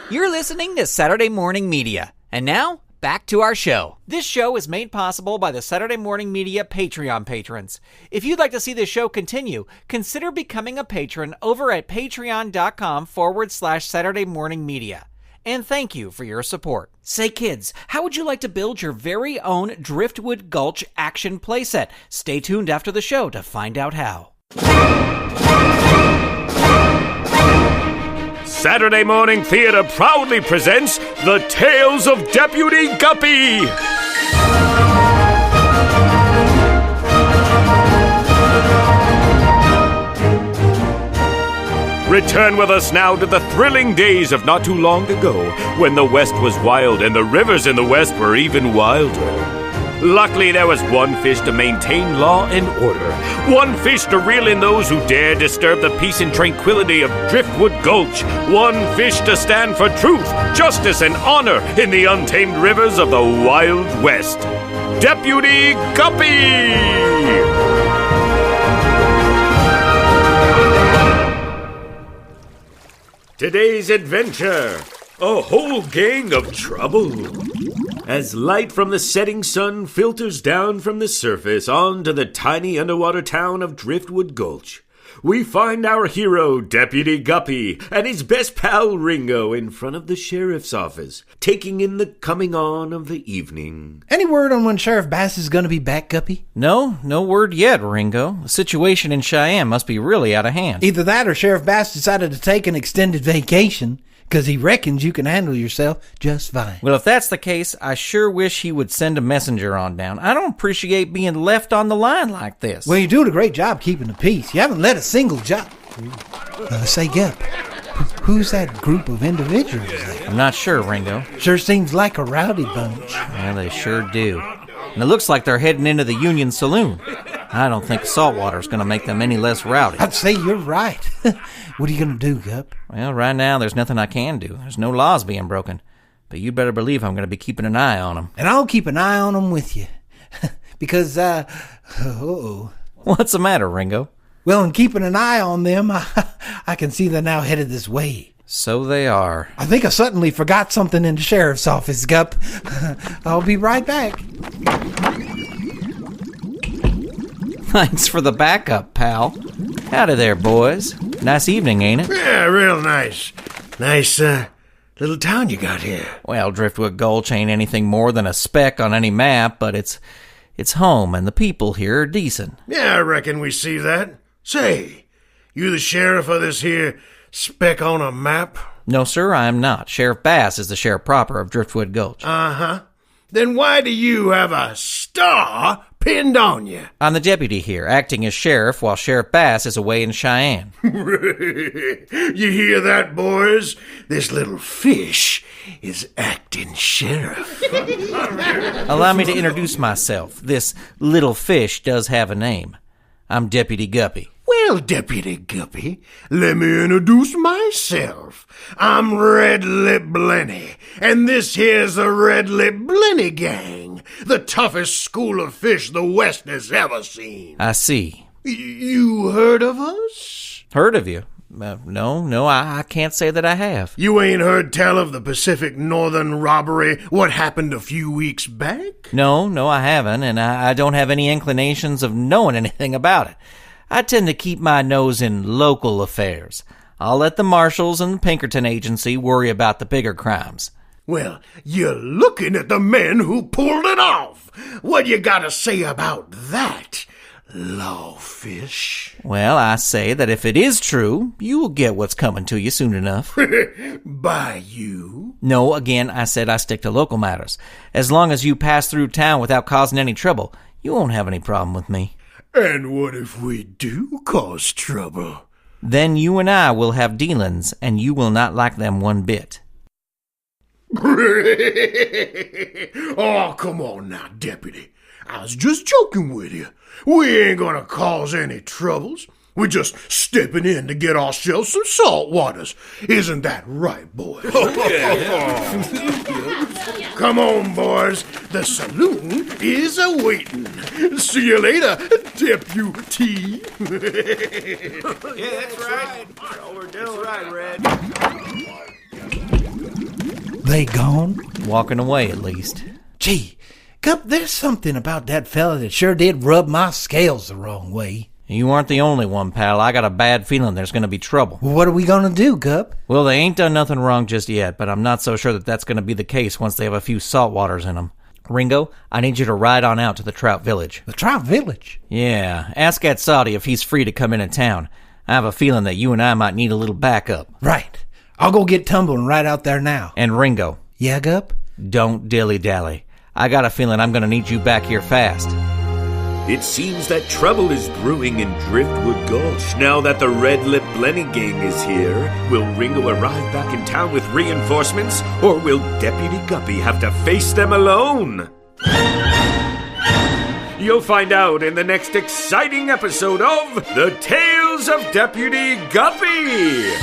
You're listening to Saturday Morning Media. And now, back to our show. This show is made possible by the Saturday Morning Media Patreon patrons. If you'd like to see the show continue, consider becoming a patron over at patreon.com/Saturday Morning Media. And thank you for your support. Say, kids, how would you like to build your very own Driftwood Gulch action playset? Stay tuned after the show to find out how. Saturday Morning Theater proudly presents The Tales of Deputy Guppy. Return with us now to the thrilling days of not too long ago, when the West was wild and the rivers in the West were even wilder. Luckily, there was one fish to maintain law and order. One fish to reel in those who dare disturb the peace and tranquility of Driftwood Gulch. One fish to stand for truth, justice, and honor in the untamed rivers of the Wild West. Deputy Guppy! Today's adventure, a whole gang of trouble. As light from the setting sun filters down from the surface onto the tiny underwater town of Driftwood Gulch, we find our hero, Deputy Guppy, and his best pal, Ringo, in front of the sheriff's office, taking in the coming on of the evening. Any word on when Sheriff Bass is going to be back, Guppy? No word yet, Ringo. The situation in Cheyenne must be really out of hand. Either that or Sheriff Bass decided to take an extended vacation, because he reckons you can handle yourself just fine. Well, if that's the case, I sure wish he would send a messenger on down. I don't appreciate being left on the line like this. Well, you're doing a great job keeping the peace. You haven't let a single job. Say, Gup, who's that group of individuals there? I'm not sure, Ringo. Sure seems like a rowdy bunch. Well, they sure do. And it looks like they're heading into the Union Saloon. I don't think saltwater's going to make them any less rowdy. I'd say you're right. What are you going to do, Gup? Well, right now, there's nothing I can do. There's no laws being broken. But you better believe I'm going to be keeping an eye on them. And I'll keep an eye on them with you. Because, What's the matter, Ringo? Well, in keeping an eye on them, I can see they're now headed this way. So they are. I think I suddenly forgot something in the sheriff's office, Gup. I'll be right back. Thanks for the backup, pal. Howdy there, boys. Nice evening, ain't it? Yeah, real nice. Nice, little town you got here. Well, Driftwood Gulch ain't anything more than a speck on any map, but it's home, and the people here are decent. Yeah, I reckon we see that. Say, you the sheriff of this here speck on a map? No, sir, I am not. Sheriff Bass is the sheriff proper of Driftwood Gulch. Uh-huh. Then why do you have a star pinned on you? I'm the deputy here, acting as sheriff while Sheriff Bass is away in Cheyenne. You hear that, boys? This little fish is acting sheriff. Allow me to introduce myself. This little fish does have a name. I'm Deputy Guppy. Well, Deputy Guppy, let me introduce myself. I'm RedLip Blenny, and this here's the RedLip Blenny gang, the toughest school of fish the West has ever seen. I see. You heard of us? Heard of you? No, I can't say that I have. You ain't heard tell of the Pacific Northern robbery, what happened a few weeks back? No, I haven't, and I don't have any inclinations of knowing anything about it. I tend to keep my nose in local affairs. I'll let the marshals and the Pinkerton Agency worry about the bigger crimes. Well, you're looking at the men who pulled it off. What you gotta say about that, lawfish? Well, I say that if it is true, you will get what's coming to you soon enough. By you? No, again, I said I stick to local matters. As long as you pass through town without causing any trouble, you won't have any problem with me. And what if we do cause trouble? Then you and I will have dealings, and you will not like them one bit. Oh, come on now, Deputy. I was just joking with you. We ain't gonna cause any troubles. We're just stepping in to get ourselves some salt waters. Isn't that right, boys? Come on, boys. The saloon is awaiting. See you later, Deputy. Yeah, that's right. That's right, Red. They gone? Walking away, at least. Gee, Gup, there's something about that fella that sure did rub my scales the wrong way. You aren't the only one, pal. I got a bad feeling there's going to be trouble. Well, what are we gonna do, Gup? Well, they ain't done nothing wrong just yet, but I'm not so sure that that's going to be the case once they have a few saltwaters in them. Ringo, I need you to ride on out to the Trout Village. The Trout Village? Yeah, ask that Saudi if he's free to come into town. I have a feeling that you and I might need a little backup. Right. I'll go get tumbling right out there now. And Ringo. Yeah, Gup? Don't dilly-dally. I got a feeling I'm going to need you back here fast. It seems that trouble is brewing in Driftwood Gulch now that the RedLip Blenny gang is here. Will Ringo arrive back in town with reinforcements, or will Deputy Guppy have to face them alone? You'll find out in the next exciting episode of The Tales of Deputy Guppy!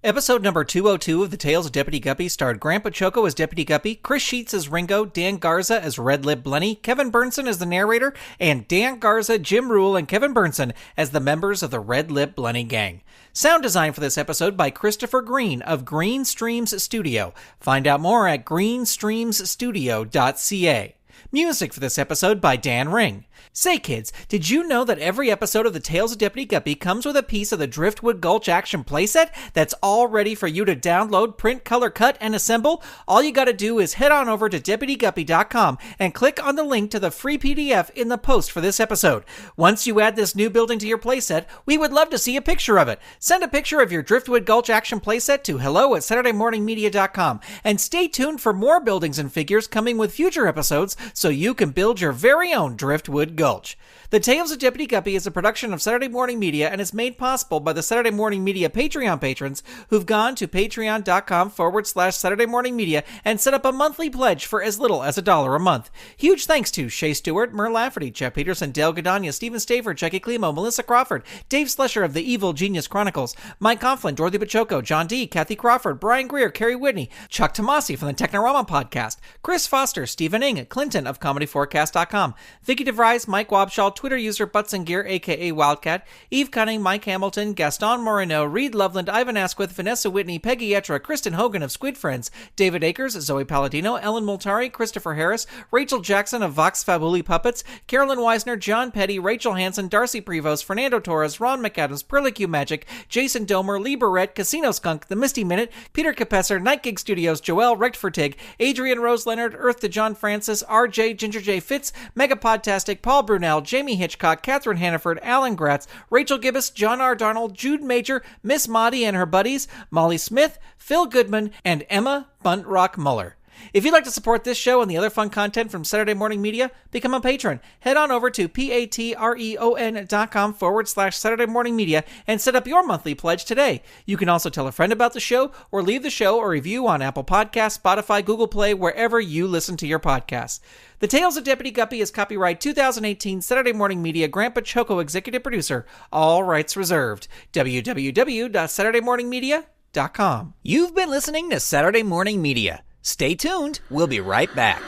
Episode number 202 of The Tales of Deputy Guppy starred Grant Baciocco as Deputy Guppy, Chris Sheets as Ringo, Dan Garza as RedLip Blenny, Kevin Berntson as the narrator, and Dan Garza, Jim Ruel, and Kevin Berntson as the members of the RedLip Blenny gang. Sound design for this episode by Christopher Green of GreenStreams Studio. Find out more at greenstreamsstudio.ca. Music for this episode by Dan Ring. Say kids, did you know that every episode of The Tales of Deputy Guppy comes with a piece of the Driftwood Gulch action playset that's all ready for you to download, print, color, cut, and assemble? All you gotta do is head on over to DeputyGuppy.com and click on the link to the free PDF in the post for this episode. Once you add this new building to your playset, we would love to see a picture of it. Send a picture of your Driftwood Gulch action playset to hello@SaturdayMorningMedia.com and stay tuned for more buildings and figures coming with future episodes so you can build your very own Driftwood Gulch. The Tales of Deputy Guppy is a production of Saturday Morning Media and is made possible by the Saturday Morning Media Patreon patrons who've gone to patreon.com/Saturday Morning Media and set up a monthly pledge for as little as $1 a month. Huge thanks to Shay Stewart, Mer Lafferty, Jeff Peterson, Dale Gadania, Stephen Staver, Jackie Klimo, Melissa Crawford, Dave Slesher of the Evil Genius Chronicles, Mike Conflin, Dorothy Baciocco, John D., Kathy Crawford, Brian Greer, Carrie Whitney, Chuck Tomasi from the Technorama podcast, Chris Foster, Stephen Ing, Clinton of ComedyForecast.com, Vicky DeVries, Mike Wabshall, Twitter user Butts and Gear, aka Wildcat, Eve Cunning, Mike Hamilton, Gaston Moreno, Reed Loveland, Ivan Asquith, Vanessa Whitney, Peggy Etra, Kristen Hogan of Squid Friends, David Akers, Zoe Palladino, Ellen Multari, Christopher Harris, Rachel Jackson of Vox Fabuli Puppets, Carolyn Weisner, John Petty, Rachel Hansen, Darcy Prevost, Fernando Torres, Ron McAdams, Perlicue Magic, Jason Domer, Lee Barrett, Casino Skunk, The Misty Minute, Peter Capesser, Night Gig Studios, Joelle Rechtfertig, Adrian Rose Leonard, Earth to John Francis, RJ, Ginger J. Fitz, Megapodtastic, Paul Brunel, Jamie Hitchcock, Catherine Hannaford, Alan Gratz, Rachel Gibbous, John R. Darnold, Jude Major, Miss Maudie and her buddies, Molly Smith, Phil Goodman, and Emma Buntrock Muller. If you'd like to support this show and the other fun content from Saturday Morning Media, become a patron. Head on over to patreon.com/Saturday Morning Media and set up your monthly pledge today. You can also tell a friend about the show or leave the show a review on Apple Podcasts, Spotify, Google Play, wherever you listen to your podcasts. The Tales of Deputy Guppy is copyright 2018 Saturday Morning Media, Grant Baciocco, executive producer. All rights reserved. www.SaturdayMorningMedia.com. You've been listening to Saturday Morning Media. Stay tuned. We'll be right back.